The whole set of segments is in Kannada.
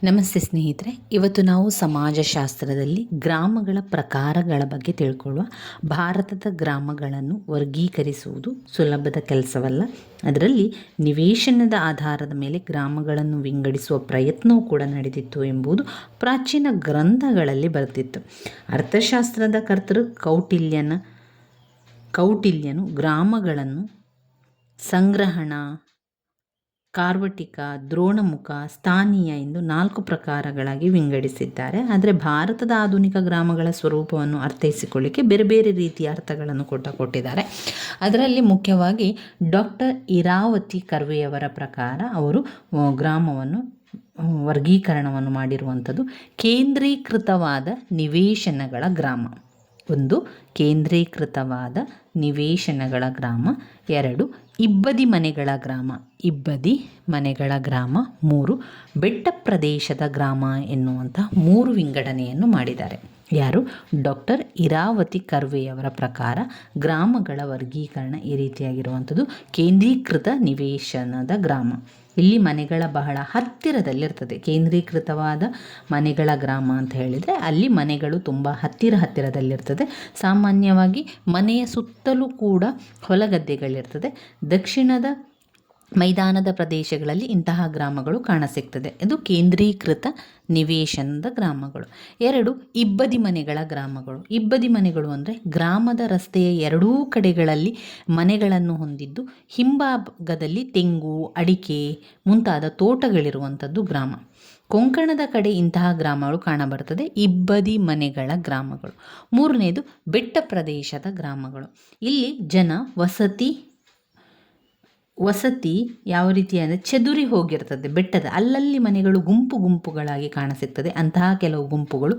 ನಮಸ್ತೆ ಸ್ನೇಹಿತರೆ, ಇವತ್ತು ನಾವು ಸಮಾಜಶಾಸ್ತ್ರದಲ್ಲಿ ಗ್ರಾಮಗಳ ಪ್ರಕಾರಗಳ ಬಗ್ಗೆ ತಿಳ್ಕೊಳ್ಳುವ. ಭಾರತದ ಗ್ರಾಮಗಳನ್ನು ವರ್ಗೀಕರಿಸುವುದು ಸುಲಭದ ಕೆಲಸವಲ್ಲ. ಅದರಲ್ಲಿ ನಿವೇಶನದ ಆಧಾರದ ಮೇಲೆ ಗ್ರಾಮಗಳನ್ನು ವಿಂಗಡಿಸುವ ಪ್ರಯತ್ನವೂ ಕೂಡ ನಡೆದಿತ್ತು ಎಂಬುದು ಪ್ರಾಚೀನ ಗ್ರಂಥಗಳಲ್ಲಿ ಬರೆದಿತ್ತು. ಅರ್ಥಶಾಸ್ತ್ರದ ಕರ್ತೃ ಕೌಟಿಲ್ಯನು ಗ್ರಾಮಗಳನ್ನು ಸಂಗ್ರಹಣ, ಕಾರ್ವಟಿಕ, ದ್ರೋಣಮುಖ, ಸ್ಥಾನೀಯ ಎಂದು 4 ಪ್ರಕಾರಗಳಾಗಿ ವಿಂಗಡಿಸಿದ್ದಾರೆ. ಆದರೆ ಭಾರತದ ಆಧುನಿಕ ಗ್ರಾಮಗಳ ಸ್ವರೂಪವನ್ನು ಅರ್ಥೈಸಿಕೊಳ್ಳಿಕ್ಕೆ ಬೇರೆ ಬೇರೆ ರೀತಿಯ ಅರ್ಥಗಳನ್ನು ಕೊಟ್ಟಿದ್ದಾರೆ. ಅದರಲ್ಲಿ ಮುಖ್ಯವಾಗಿ ಡಾಕ್ಟರ್ ಇರಾವತಿ ಕರ್ವೆಯವರ ಪ್ರಕಾರ ಅವರು ಗ್ರಾಮವನ್ನು ವರ್ಗೀಕರಣವನ್ನು ಮಾಡಿರುವಂಥದ್ದು ಕೇಂದ್ರೀಕೃತವಾದ ನಿವೇಶನಗಳ ಗ್ರಾಮ. 1. ಕೇಂದ್ರೀಕೃತವಾದ ನಿವೇಶನಗಳ ಗ್ರಾಮ. 2. ಇಬ್ಬದಿ ಮನೆಗಳ ಗ್ರಾಮ. 3. ಬೆಟ್ಟ ಪ್ರದೇಶದ ಗ್ರಾಮ ಎನ್ನುವಂಥ 3 ವಿಂಗಡಣೆಯನ್ನು ಮಾಡಿದ್ದಾರೆ. ಯಾರು? ಡಾಕ್ಟರ್ ಇರಾವತಿ ಕರ್ವೆಯವರ ಪ್ರಕಾರ ಗ್ರಾಮಗಳ ವರ್ಗೀಕರಣ ಈ ರೀತಿಯಾಗಿರುವಂಥದ್ದು. ಕೇಂದ್ರೀಕೃತ ನಿವೇಶನದ ಗ್ರಾಮ, ಇಲ್ಲಿ ಮನೆಗಳ ಬಹಳ ಹತ್ತಿರದಲ್ಲಿರ್ತದೆ. ಕೇಂದ್ರೀಕೃತವಾದ ಮನೆಗಳ ಗ್ರಾಮ ಅಂತ ಹೇಳಿದರೆ ಅಲ್ಲಿ ಮನೆಗಳು ತುಂಬ ಹತ್ತಿರದಲ್ಲಿರ್ತದೆ. ಸಾಮಾನ್ಯವಾಗಿ ಮನೆಯ ಸುತ್ತಲೂ ಕೂಡ ಹೊಲಗದ್ದೆಗಳಿರ್ತದೆ. ದಕ್ಷಿಣದ ಮೈದಾನದ ಪ್ರದೇಶಗಳಲ್ಲಿ ಇಂತಹ ಗ್ರಾಮಗಳು ಕಾಣಸಿಗ್ತದೆ. ಇದು ಕೇಂದ್ರೀಕೃತ ನಿವೇಶನದ ಗ್ರಾಮಗಳು. 2. ಇಬ್ಬದಿ ಮನೆಗಳ ಗ್ರಾಮಗಳು. ಇಬ್ಬದಿ ಮನೆಗಳು ಅಂದರೆ ಗ್ರಾಮದ ರಸ್ತೆಯ ಎರಡೂ ಕಡೆಗಳಲ್ಲಿ ಮನೆಗಳನ್ನು ಹೊಂದಿದ್ದು ಹಿಂಭಾಗದಲ್ಲಿ ತೆಂಗು, ಅಡಿಕೆ ಮುಂತಾದ ತೋಟಗಳಿರುವಂಥದ್ದು ಗ್ರಾಮ. ಕೊಂಕಣದ ಕಡೆ ಇಂತಹ ಗ್ರಾಮಗಳು ಕಾಣಬರ್ತದೆ, ಇಬ್ಬದಿ ಮನೆಗಳ ಗ್ರಾಮಗಳು. 3ನೇದು ಬೆಟ್ಟ ಪ್ರದೇಶದ ಗ್ರಾಮಗಳು. ಇಲ್ಲಿ ಜನ ವಸತಿ ಯಾವ ರೀತಿ ಅಂದರೆ ಚದುರಿ ಹೋಗಿರ್ತದೆ. ಬೆಟ್ಟದ ಅಲ್ಲಲ್ಲಿ ಮನೆಗಳು ಗುಂಪುಗಳಾಗಿ ಕಾಣಸಿಗ್ತದೆ. ಅಂತಹ ಕೆಲವು ಗುಂಪುಗಳು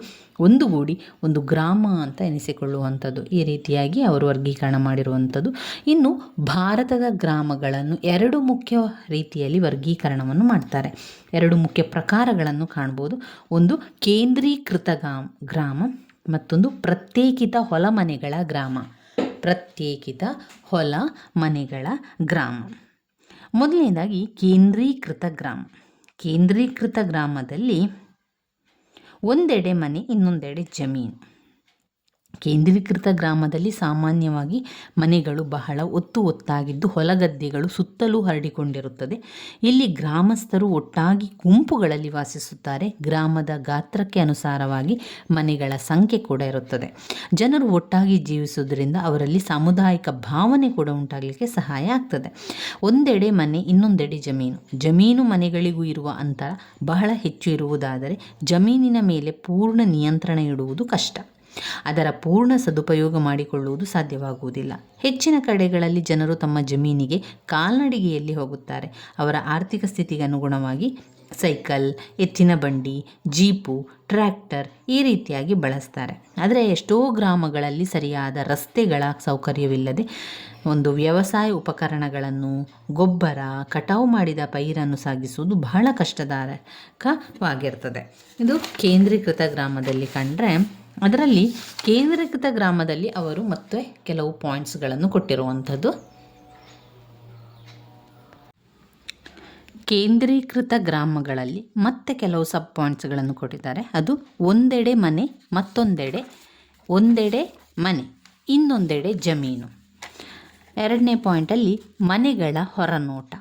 ಒಂದುಗೂಡಿ ಒಂದು ಗ್ರಾಮ ಅಂತ ಎನಿಸಿಕೊಳ್ಳುವಂಥದ್ದು. ಈ ರೀತಿಯಾಗಿ ಅವರು ವರ್ಗೀಕರಣ ಮಾಡಿರುವಂಥದ್ದು. ಇನ್ನು ಭಾರತದ ಗ್ರಾಮಗಳನ್ನು 2 ಮುಖ್ಯ ರೀತಿಯಲ್ಲಿ ವರ್ಗೀಕರಣವನ್ನು ಮಾಡ್ತಾರೆ. 2 ಮುಖ್ಯ ಪ್ರಕಾರಗಳನ್ನು ಕಾಣ್ಬೋದು. ಒಂದು ಕೇಂದ್ರೀಕೃತ ಗ್ರಾಮ, ಮತ್ತೊಂದು ಪ್ರತ್ಯೇಕಿತ ಹೊಲಮನೆಗಳ ಗ್ರಾಮ. ಮೊದಲನೇದಾಗಿ ಕೇಂದ್ರೀಕೃತ ಗ್ರಾಮ. ಕೇಂದ್ರೀಕೃತ ಗ್ರಾಮದಲ್ಲಿ ಒಂದೆಡೆ ಮನೆ, ಇನ್ನೊಂದೆಡೆ ಜಮೀನು. ಕೇಂದ್ರೀಕೃತ ಗ್ರಾಮದಲ್ಲಿ ಸಾಮಾನ್ಯವಾಗಿ ಮನೆಗಳು ಬಹಳ ಒತ್ತಾಗಿದ್ದು ಹೊಲಗದ್ದೆಗಳು ಸುತ್ತಲೂ ಹರಡಿಕೊಂಡಿರುತ್ತದೆ. ಇಲ್ಲಿ ಗ್ರಾಮಸ್ಥರು ಒಟ್ಟಾಗಿ ಗುಂಪುಗಳಲ್ಲಿ ವಾಸಿಸುತ್ತಾರೆ. ಗ್ರಾಮದ ಗಾತ್ರಕ್ಕೆ ಅನುಸಾರವಾಗಿ ಮನೆಗಳ ಸಂಖ್ಯೆ ಕೂಡ ಇರುತ್ತದೆ. ಜನರು ಒಟ್ಟಾಗಿ ಜೀವಿಸುವುದರಿಂದ ಅವರಲ್ಲಿ ಸಾಮುದಾಯಿಕ ಭಾವನೆ ಕೂಡ ಉಂಟಾಗಲಿಕ್ಕೆ ಸಹಾಯ ಆಗ್ತದೆ. ಒಂದೆಡೆ ಮನೆ, ಇನ್ನೊಂದೆಡೆ ಜಮೀನು. ಜಮೀನು ಮನೆಗಳಿಗೂ ಇರುವ ಅಂತರ ಬಹಳ ಹೆಚ್ಚು ಇರುವುದಾದರೆ ಜಮೀನಿನ ಮೇಲೆ ಪೂರ್ಣ ನಿಯಂತ್ರಣ ಇಡುವುದು ಕಷ್ಟ. ಅದರ ಪೂರ್ಣ ಸದುಪಯೋಗ ಮಾಡಿಕೊಳ್ಳುವುದು ಸಾಧ್ಯವಾಗುವುದಿಲ್ಲ. ಹೆಚ್ಚಿನ ಕಡೆಗಳಲ್ಲಿ ಜನರು ತಮ್ಮ ಜಮೀನಿಗೆ ಕಾಲ್ನಡಿಗೆಯಲ್ಲಿ ಹೋಗುತ್ತಾರೆ. ಅವರ ಆರ್ಥಿಕ ಸ್ಥಿತಿಗೆ ಅನುಗುಣವಾಗಿ ಸೈಕಲ್, ಎತ್ತಿನ ಬಂಡಿ, ಜೀಪು, ಟ್ರ್ಯಾಕ್ಟರ್ ಈ ರೀತಿಯಾಗಿ ಬಳಸ್ತಾರೆ. ಆದರೆ ಎಷ್ಟೋ ಗ್ರಾಮಗಳಲ್ಲಿ ಸರಿಯಾದ ರಸ್ತೆಗಳ ಸೌಕರ್ಯವಿಲ್ಲದೆ ಒಂದು ವ್ಯವಸಾಯ ಉಪಕರಣಗಳನ್ನು, ಗೊಬ್ಬರ, ಕಟಾವು ಮಾಡಿದ ಪೈರನ್ನು ಸಾಗಿಸುವುದು ಬಹಳ ಕಷ್ಟದಾಯಕವಾಗಿರ್ತದೆ. ಇದು ಕೇಂದ್ರೀಕೃತ ಗ್ರಾಮದಲ್ಲಿ ಕಂಡ್ರೆ, ಅದರಲ್ಲಿ ಕೇಂದ್ರೀಕೃತ ಗ್ರಾಮದಲ್ಲಿ ಅವರು ಮತ್ತೆ ಕೆಲವು ಪಾಯಿಂಟ್ಸ್ಗಳನ್ನು ಕೊಟ್ಟಿರುವಂಥದ್ದು. ಕೇಂದ್ರೀಕೃತ ಗ್ರಾಮಗಳಲ್ಲಿ ಮತ್ತೆ ಕೆಲವು ಸಬ್ ಪಾಯಿಂಟ್ಸ್ಗಳನ್ನು ಕೊಟ್ಟಿದ್ದಾರೆ. ಅದು ಒಂದೆಡೆ ಮನೆ, ಒಂದೆಡೆ ಮನೆ, ಇನ್ನೊಂದೆಡೆ ಜಮೀನು. 2ನೇ ಪಾಯಿಂಟಲ್ಲಿ ಮನೆಗಳ ಹೊರನೋಟ.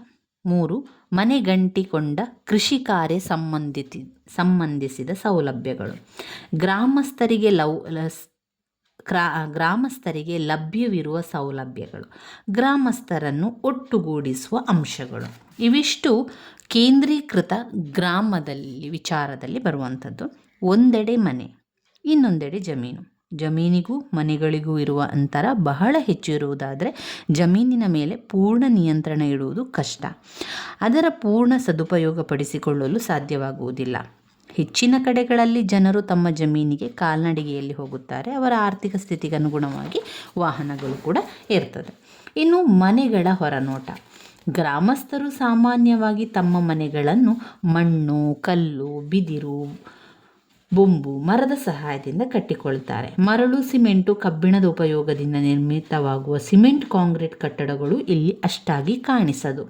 3. ಮನೆಗಂಟಿಕೊಂಡ ಕೃಷಿ ಕಾರ್ಯ ಸಂಬಂಧಿಸಿದ ಸೌಲಭ್ಯಗಳು. ಗ್ರಾಮಸ್ಥರಿಗೆ ಲಭ್ಯವಿರುವ ಸೌಲಭ್ಯಗಳು, ಗ್ರಾಮಸ್ಥರನ್ನು ಒಟ್ಟುಗೂಡಿಸುವ ಅಂಶಗಳು. ಇವಿಷ್ಟು ಕೇಂದ್ರೀಕೃತ ಗ್ರಾಮದಲ್ಲಿ ವಿಚಾರದಲ್ಲಿ ಬರುವಂಥದ್ದು. ಒಂದೆಡೆ ಮನೆ, ಇನ್ನೊಂದೆಡೆ ಜಮೀನು. ಜಮೀನಿಗೂ ಮನೆಗಳಿಗೂ ಇರುವ ಅಂತರ ಬಹಳ ಹೆಚ್ಚು ಇರುವುದಾದರೆ ಜಮೀನಿನ ಮೇಲೆ ಪೂರ್ಣ ನಿಯಂತ್ರಣ ಇಡುವುದು ಕಷ್ಟ. ಅದರ ಪೂರ್ಣ ಸದುಪಯೋಗ ಪಡಿಸಿಕೊಳ್ಳಲು ಸಾಧ್ಯವಾಗುವುದಿಲ್ಲ. ಹೆಚ್ಚಿನ ಕಡೆಗಳಲ್ಲಿ ಜನರು ತಮ್ಮ ಜಮೀನಿಗೆ ಕಾಲ್ನಡಿಗೆಯಲ್ಲಿ ಹೋಗುತ್ತಾರೆ. ಅವರ ಆರ್ಥಿಕ ಸ್ಥಿತಿಗೆ ಅನುಗುಣವಾಗಿ ವಾಹನಗಳು ಕೂಡ ಇರ್ತದೆ. ಇನ್ನು ಮನೆಗಳ ಹೊರನೋಟ. ಗ್ರಾಮಸ್ಥರು ಸಾಮಾನ್ಯವಾಗಿ ತಮ್ಮ ಮನೆಗಳನ್ನು ಮಣ್ಣು, ಕಲ್ಲು, ಬಿದಿರು, ಬೊಂಬು, ಮರದ ಸಹಾಯದಿಂದ ಕಟ್ಟಿಕೊಳ್ತಾರೆ. ಮರಳು, ಸಿಮೆಂಟು, ಕಬ್ಬಿಣದ ಉಪಯೋಗದಿಂದ ನಿರ್ಮಿತವಾಗುವ ಸಿಮೆಂಟ್ ಕಾಂಕ್ರೀಟ್ ಕಟ್ಟಡಗಳು ಇಲ್ಲಿ ಅಷ್ಟಾಗಿ ಕಾಣಿಸದು.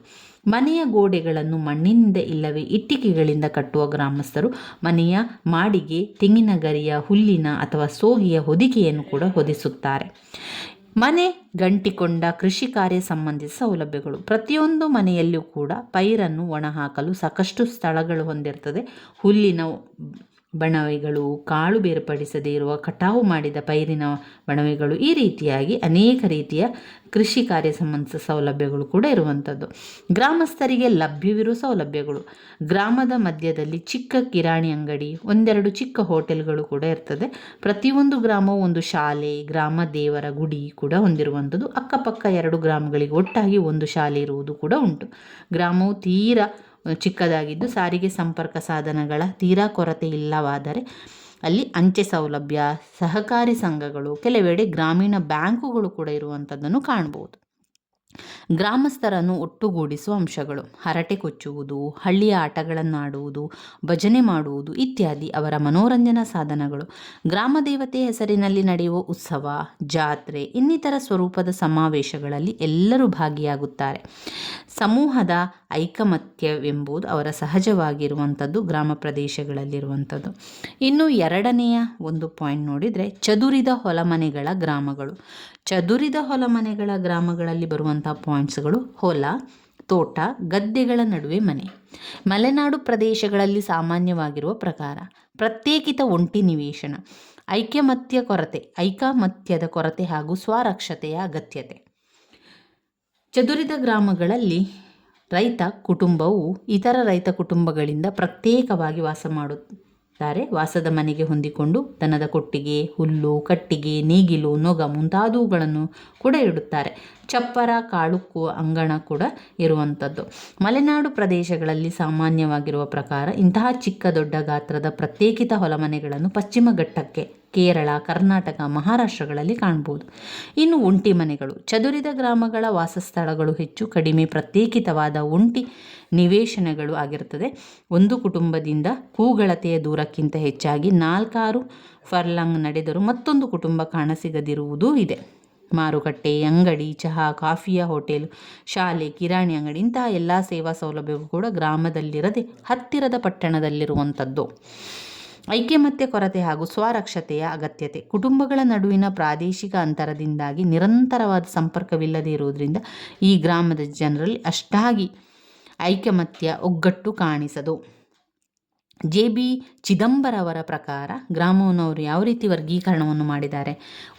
ಮನೆಯ ಗೋಡೆಗಳನ್ನು ಮಣ್ಣಿನಿಂದ ಇಲ್ಲವೇ ಇಟ್ಟಿಗೆಗಳಿಂದ ಕಟ್ಟುವ ಗ್ರಾಮಸ್ಥರು ಮನೆಯ ಮಾಡಿಗೆ ತೆಂಗಿನ ಗರಿಯ, ಹುಲ್ಲಿನ ಅಥವಾ ಸೋಗೆಯ ಹೊದಿಕೆಯನ್ನು ಕೂಡ ಹೊದಿಸುತ್ತಾರೆ. ಮನೆ ಗಂಟಿಕೊಂಡ ಕೃಷಿ ಕಾರ್ಯ ಸಂಬಂಧಿತ ಸೌಲಭ್ಯಗಳು. ಪ್ರತಿಯೊಂದು ಮನೆಯಲ್ಲಿಯೂ ಕೂಡ ಪೈರನ್ನು ಒಣಹಾಕಲು ಸಾಕಷ್ಟು ಸ್ಥಳಗಳು ಹೊಂದಿರ್ತದೆ. ಹುಲ್ಲಿನ ಬಣವೆಗಳು, ಕಾಳು ಬೇರ್ಪಡಿಸದೇ ಇರುವ ಕಟಾವು ಮಾಡಿದ ಪೈರಿನ ಬಣವೆಗಳು, ಈ ರೀತಿಯಾಗಿ ಅನೇಕ ರೀತಿಯ ಕೃಷಿ ಕಾರ್ಯ ಸಂಬಂಧಿಸಿದ ಸೌಲಭ್ಯಗಳು ಕೂಡ ಇರುವಂಥದ್ದು. ಗ್ರಾಮಸ್ಥರಿಗೆ ಲಭ್ಯವಿರುವ ಸೌಲಭ್ಯಗಳು. ಗ್ರಾಮದ ಮಧ್ಯದಲ್ಲಿ ಚಿಕ್ಕ ಕಿರಾಣಿ ಅಂಗಡಿ, ಒಂದೆರಡು ಚಿಕ್ಕ ಹೋಟೆಲ್ಗಳು ಕೂಡ ಇರ್ತದೆ. ಪ್ರತಿಯೊಂದು ಗ್ರಾಮವು ಒಂದು ಶಾಲೆ, ಗ್ರಾಮ ದೇವರ ಗುಡಿ ಕೂಡ ಹೊಂದಿರುವಂಥದ್ದು. ಅಕ್ಕಪಕ್ಕ 2 ಗ್ರಾಮಗಳಿಗೆ ಒಟ್ಟಾಗಿ ಒಂದು ಶಾಲೆ ಇರುವುದು ಕೂಡ ಉಂಟು. ಗ್ರಾಮವು ತೀರಾ ಚಿಕ್ಕದಾಗಿದ್ದು ಸಾರಿಗೆ ಸಂಪರ್ಕ ಸಾಧನಗಳ ತೀರಾ ಕೊರತೆ ಇಲ್ಲವಾದರೆ ಅಲ್ಲಿ ಅಂಚೆ ಸೌಲಭ್ಯ, ಸಹಕಾರಿ ಸಂಘಗಳು, ಕೆಲವೆಡೆ ಗ್ರಾಮೀಣ ಬ್ಯಾಂಕುಗಳು ಕೂಡ ಇರುವಂಥದ್ದನ್ನು ಕಾಣ್ಬೋದು. ಗ್ರಾಮಸ್ಥರನ್ನು ಒಟ್ಟುಗೂಡಿಸುವ ಅಂಶಗಳು. ಹರಟೆ ಕೊಚ್ಚುವುದು, ಹಳ್ಳಿಯ ಆಟಗಳನ್ನು ಆಡುವುದು, ಭಜನೆ ಮಾಡುವುದು ಇತ್ಯಾದಿ ಅವರ ಮನೋರಂಜನಾ ಸಾಧನಗಳು. ಗ್ರಾಮ ದೇವತೆ ಹೆಸರಿನಲ್ಲಿ ನಡೆಯುವ ಉತ್ಸವ, ಜಾತ್ರೆ, ಇನ್ನಿತರ ಸ್ವರೂಪದ ಸಮಾವೇಶಗಳಲ್ಲಿ ಎಲ್ಲರೂ ಭಾಗಿಯಾಗುತ್ತಾರೆ. ಸಮೂಹದ ಐಕಮತ್ಯವೆಂಬುದು ಅವರ ಸಹಜವಾಗಿರುವಂಥದ್ದು ಗ್ರಾಮ ಪ್ರದೇಶಗಳಲ್ಲಿರುವಂಥದ್ದು. ಇನ್ನು ಎರಡನೆಯ ಒಂದು ಪಾಯಿಂಟ್ ನೋಡಿದರೆ ಚದುರಿದ ಹೊಲಮನೆಗಳ ಗ್ರಾಮಗಳು. ಚದುರಿದ ಹೊಲಮನೆಗಳ ಗ್ರಾಮಗಳಲ್ಲಿ ಬರುವಂಥ ಪಾಯಿಂಟ್ಸ್ಗಳು: ಹೊಲ, ತೋಟ, ಗದ್ದೆಗಳ ನಡುವೆ ಮನೆ. ಮಲೆನಾಡು ಪ್ರದೇಶಗಳಲ್ಲಿ ಸಾಮಾನ್ಯವಾಗಿರುವ ಪ್ರಕಾರ. ಪ್ರತ್ಯೇಕಿತ ಒಂಟಿ ನಿವೇಶನ. ಐಕಮತ್ಯದ ಕೊರತೆ ಹಾಗೂ ಸ್ವರಕ್ಷತೆಯ ಅಗತ್ಯತೆ. ಚದುರಿದ ಗ್ರಾಮಗಳಲ್ಲಿ ರೈತ ಕುಟುಂಬವು ಇತರ ರೈತ ಕುಟುಂಬಗಳಿಂದ ಪ್ರತ್ಯೇಕವಾಗಿ ವಾಸ ಮಾಡುತ್ತಾರೆ. ವಾಸದ ಮನೆಗೆ ಹೊಂದಿಕೊಂಡು ದನದ ಕೊಟ್ಟಿಗೆ, ಹುಲ್ಲು, ಕಟ್ಟಿಗೆ, ನೇಗಿಲು, ನೊಗ ಮುಂತಾದವುಗಳನ್ನು ಕೂಡ ಇಡುತ್ತಾರೆ. ಚಪ್ಪರ, ಕಾಳುಕ್ಕು, ಅಂಗಣ ಕೂಡ ಇರುವಂಥದ್ದು. ಮಲೆನಾಡು ಪ್ರದೇಶಗಳಲ್ಲಿ ಸಾಮಾನ್ಯವಾಗಿರುವ ಪ್ರಕಾರ ಇಂತಹ ಚಿಕ್ಕ ದೊಡ್ಡ ಗಾತ್ರದ ಪ್ರತ್ಯೇಕಿತ ಹೊಲಮನೆಗಳನ್ನು ಪಶ್ಚಿಮ ಘಟ್ಟಕ್ಕೆ, ಕೇರಳ, ಕರ್ನಾಟಕ, ಮಹಾರಾಷ್ಟ್ರಗಳಲ್ಲಿ ಕಾಣಬಹುದು. ಇನ್ನು ಒಂಟಿ ಮನೆಗಳು. ಚದುರಿದ ಗ್ರಾಮಗಳ ವಾಸಸ್ಥಳಗಳು ಹೆಚ್ಚು ಕಡಿಮೆ ಪ್ರತ್ಯೇಕಿತವಾದ ಒಂಟಿ ನಿವೇಶನಗಳು ಆಗಿರುತ್ತದೆ. ಒಂದು ಕುಟುಂಬದಿಂದ ಕೂಗಳತೆಯ ದೂರಕ್ಕಿಂತ ಹೆಚ್ಚಾಗಿ 4-6 ಫರ್ಲಾಂಗ್ ನಡೆದರೂ ಮತ್ತೊಂದು ಕುಟುಂಬ ಕಾಣಸಿಗದಿರುವುದೂ ಇದೆ. ಮಾರುಕಟ್ಟೆ, ಅಂಗಡಿ, ಚಹಾ, ಕಾಫಿಯ ಹೋಟೆಲ್, ಶಾಲೆ, ಕಿರಾಣಿ ಅಂಗಡಿ ಇಂತಹ ಎಲ್ಲ ಸೇವಾ ಸೌಲಭ್ಯಗಳು ಕೂಡ ಗ್ರಾಮದಲ್ಲಿರದೆ ಹತ್ತಿರದ ಪಟ್ಟಣದಲ್ಲಿರುವಂಥದ್ದು. ಐಕ್ಯಮತ್ಯ ಕೊರತೆ ಹಾಗೂ ಸ್ವರಕ್ಷತೆಯ ಅಗತ್ಯತೆ. ಕುಟುಂಬಗಳ ನಡುವಿನ ಪ್ರಾದೇಶಿಕ ಅಂತರದಿಂದಾಗಿ ನಿರಂತರವಾದ ಸಂಪರ್ಕವಿಲ್ಲದೆ ಇರುವುದರಿಂದ ಈ ಗ್ರಾಮದ ಜನರಲ್ಲಿ ಅಷ್ಟಾಗಿ ಐಕ್ಯಮತ್ಯ, ಒಗ್ಗಟ್ಟು ಕಾಣಿಸದು. ಜೆ.ಬಿ. ಚಿದಂಬರವರ ಪ್ರಕಾರ ಗ್ರಾಮವನ್ನು ಅವರು ಯಾವ ರೀತಿ ವರ್ಗೀಕರಣವನ್ನು ಮಾಡಿದ್ದಾರೆ: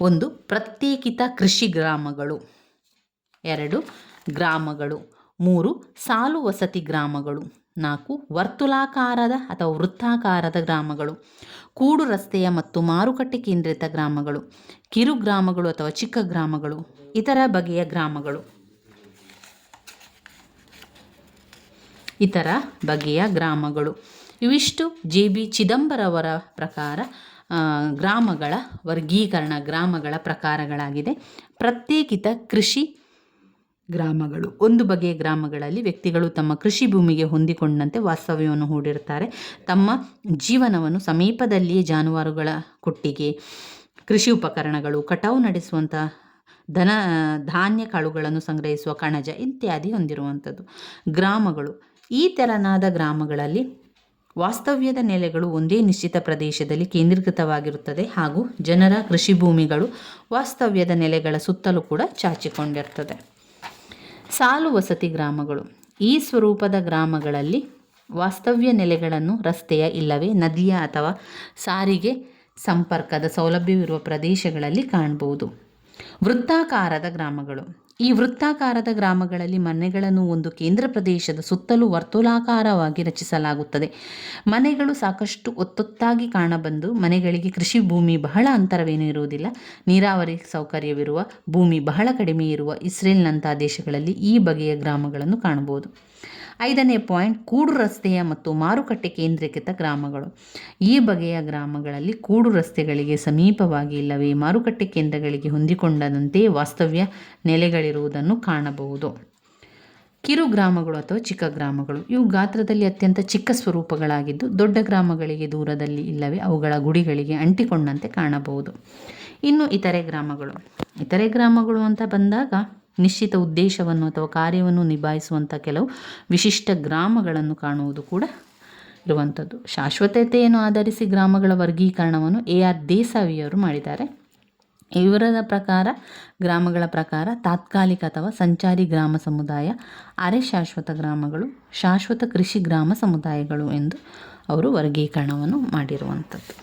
1. ಪ್ರತ್ಯೇಕಿತ ಕೃಷಿ ಗ್ರಾಮಗಳು. 2. ಗ್ರಾಮಗಳು. 3. ಸಾಲು ವಸತಿ ಗ್ರಾಮಗಳು. 4. ವರ್ತುಲಾಕಾರದ ಅಥವಾ ವೃತ್ತಾಕಾರದ ಗ್ರಾಮಗಳು. ಕೂಡು ರಸ್ತೆಯ ಮತ್ತು ಮಾರುಕಟ್ಟೆ ಕೇಂದ್ರಿತ ಗ್ರಾಮಗಳು. ಕಿರು ಗ್ರಾಮಗಳು ಅಥವಾ ಚಿಕ್ಕ ಗ್ರಾಮಗಳು. ಇತರ ಬಗೆಯ ಗ್ರಾಮಗಳು. ಇವಿಷ್ಟು ಜೆ.ಬಿ. ಚಿದಂಬರವರ ಪ್ರಕಾರ ಗ್ರಾಮಗಳ ವರ್ಗೀಕರಣ, ಗ್ರಾಮಗಳ ಪ್ರಕಾರಗಳಾಗಿದೆ. ಪ್ರತ್ಯೇಕಿತ ಕೃಷಿ ಗ್ರಾಮಗಳು. ಒಂದು ಬಗೆಯ ಗ್ರಾಮಗಳಲ್ಲಿ ವ್ಯಕ್ತಿಗಳು ತಮ್ಮ ಕೃಷಿ ಭೂಮಿಗೆ ಹೊಂದಿಕೊಂಡಂತೆ ವಾಸ್ತವ್ಯವನ್ನು ಹೂಡಿರುತ್ತಾರೆ. ತಮ್ಮ ಜೀವನವನ್ನು ಸಮೀಪದಲ್ಲಿಯೇ ಜಾನುವಾರುಗಳ ಕೊಟ್ಟಿಗೆ, ಕೃಷಿ ಉಪಕರಣಗಳು, ಕಟಾವು ನಡೆಸುವಂಥ ಧಾನ್ಯ ಕಾಳುಗಳನ್ನು ಸಂಗ್ರಹಿಸುವ ಕಣಜ ಇತ್ಯಾದಿ ಹೊಂದಿರುವಂಥದ್ದು. ಗ್ರಾಮಗಳು. ಈ ತೆರನಾದ ಗ್ರಾಮಗಳಲ್ಲಿ ವಾಸ್ತವ್ಯದ ನೆಲೆಗಳು ಒಂದೇ ನಿಶ್ಚಿತ ಪ್ರದೇಶದಲ್ಲಿ ಕೇಂದ್ರೀಕೃತವಾಗಿರುತ್ತದೆ ಹಾಗೂ ಜನರ ಕೃಷಿ ಭೂಮಿಗಳು ವಾಸ್ತವ್ಯದ ನೆಲೆಗಳ ಸುತ್ತಲೂ ಕೂಡ ಚಾಚಿಕೊಂಡಿರ್ತದೆ. ಸಾಲು ವಸತಿ ಗ್ರಾಮಗಳು. ಈ ಸ್ವರೂಪದ ಗ್ರಾಮಗಳಲ್ಲಿ ವಾಸ್ತವ್ಯ ನೆಲೆಗಳನ್ನು ರಸ್ತೆಯ ಇಲ್ಲವೇ ನದಿಯ ಅಥವಾ ಸಾರಿಗೆ ಸಂಪರ್ಕದ ಸೌಲಭ್ಯವಿರುವ ಪ್ರದೇಶಗಳಲ್ಲಿ ಕಾಣಬಹುದು. ವೃತ್ತಾಕಾರದ ಗ್ರಾಮಗಳು. ಈ ವೃತ್ತಾಕಾರದ ಗ್ರಾಮಗಳಲ್ಲಿ ಮನೆಗಳನ್ನು ಒಂದು ಕೇಂದ್ರ ಪ್ರದೇಶದ ಸುತ್ತಲೂ ವರ್ತುಲಾಕಾರವಾಗಿ ರಚಿಸಲಾಗುತ್ತದೆ. ಮನೆಗಳು ಸಾಕಷ್ಟು ಒತ್ತೊತ್ತಾಗಿ ಕಾಣಬಂದು ಮನೆಗಳಿಗೆ ಕೃಷಿ ಭೂಮಿ ಬಹಳ ಅಂತರವೇನೂ ಇರುವುದಿಲ್ಲ. ನೀರಾವರಿ ಸೌಕರ್ಯವಿರುವ ಭೂಮಿ ಬಹಳ ಕಡಿಮೆ ಇರುವ ಇಸ್ರೇಲ್ನಂತಹ ದೇಶಗಳಲ್ಲಿ ಈ ಬಗೆಯ ಗ್ರಾಮಗಳನ್ನು ಕಾಣಬಹುದು. 5ನೇ ಪಾಯಿಂಟ್: ಕೂಡು ರಸ್ತೆಯ ಮತ್ತು ಮಾರುಕಟ್ಟೆ ಕೇಂದ್ರೀಕೃತ ಗ್ರಾಮಗಳು. ಈ ಬಗೆಯ ಗ್ರಾಮಗಳಲ್ಲಿ ಕೂಡು ರಸ್ತೆಗಳಿಗೆ ಸಮೀಪವಾಗಿ ಇಲ್ಲವೇ ಮಾರುಕಟ್ಟೆ ಕೇಂದ್ರಗಳಿಗೆ ಹೊಂದಿಕೊಂಡಂತೆ ವಾಸ್ತವ್ಯ ನೆಲೆಗಳಿರುವುದನ್ನು ಕಾಣಬಹುದು. ಕಿರು ಗ್ರಾಮಗಳು ಅಥವಾ ಚಿಕ್ಕ ಗ್ರಾಮಗಳು. ಇವು ಗಾತ್ರದಲ್ಲಿ ಅತ್ಯಂತ ಚಿಕ್ಕ ಸ್ವರೂಪಗಳಾಗಿದ್ದು ದೊಡ್ಡ ಗ್ರಾಮಗಳಿಗೆ ದೂರದಲ್ಲಿ ಇಲ್ಲವೇ ಅವುಗಳ ಗುಡಿಗಳಿಗೆ ಅಂಟಿಕೊಂಡಂತೆ ಕಾಣಬಹುದು. ಇನ್ನು ಇತರೆ ಗ್ರಾಮಗಳು ಅಂತ ಬಂದಾಗ ನಿಶ್ಚಿತ ಉದ್ದೇಶವನ್ನು ಅಥವಾ ಕಾರ್ಯವನ್ನು ನಿಭಾಯಿಸುವಂಥ ಕೆಲವು ವಿಶಿಷ್ಟ ಗ್ರಾಮಗಳನ್ನು ಕಾಣುವುದು ಕೂಡ ಇರುವಂಥದ್ದು. ಶಾಶ್ವತತೆಯನ್ನು ಆಧರಿಸಿ ಗ್ರಾಮಗಳ ವರ್ಗೀಕರಣವನ್ನು AR ದೇಸಾಯಿಯವರು ಮಾಡಿದ್ದಾರೆ. ಇವರ ಪ್ರಕಾರ ಗ್ರಾಮಗಳ ಪ್ರಕಾರ ತಾತ್ಕಾಲಿಕ ಅಥವಾ ಸಂಚಾರಿ ಗ್ರಾಮ ಸಮುದಾಯ, ಅರೆ ಶಾಶ್ವತ ಗ್ರಾಮಗಳು, ಶಾಶ್ವತ ಕೃಷಿ ಗ್ರಾಮ ಸಮುದಾಯಗಳು ಎಂದು ಅವರು ವರ್ಗೀಕರಣವನ್ನು ಮಾಡಿರುವಂಥದ್ದು.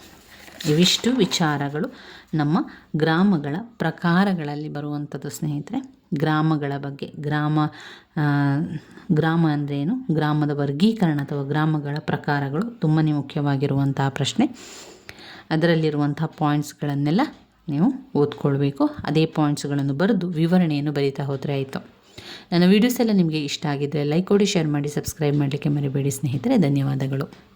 ಇವಿಷ್ಟು ವಿಚಾರಗಳು ನಮ್ಮ ಗ್ರಾಮಗಳ ಪ್ರಕಾರಗಳಲ್ಲಿ ಬರುವಂಥದ್ದು ಸ್ನೇಹಿತರೆ. ಗ್ರಾಮಗಳ ಬಗ್ಗೆ, ಗ್ರಾಮ ಅಂದ್ರೇನು, ಗ್ರಾಮದ ವರ್ಗೀಕರಣ ಅಥವಾ ಗ್ರಾಮಗಳ ಪ್ರಕಾರಗಳು ತುಂಬಾ ಮುಖ್ಯವಾಗಿರುವಂತಹ ಪ್ರಶ್ನೆ. ಅದರಲ್ಲಿರುವಂತಹ ಪಾಯಿಂಟ್ಸ್ಗಳನ್ನೆಲ್ಲ ನೀವು ಓದ್ಕೊಳ್ಬೇಕು. ಅದೇ ಪಾಯಿಂಟ್ಸ್ಗಳನ್ನು ಬರೆದು ವಿವರಣೆಯನ್ನು ಬರೀತಾ ಹೋದರೆ ಆಯಿತು. ನನ್ನ ವೀಡಿಯೋಸ್ ಎಲ್ಲ ನಿಮಗೆ ಇಷ್ಟ ಆಗಿದ್ದರೆ ಲೈಕ್ ಕೊಡಿ, ಶೇರ್ ಮಾಡಿ, ಸಬ್ಸ್ಕ್ರೈಬ್ ಮಾಡಲಿಕ್ಕೆ ಮರಿಬೇಡಿ ಸ್ನೇಹಿತರೆ. ಧನ್ಯವಾದಗಳು.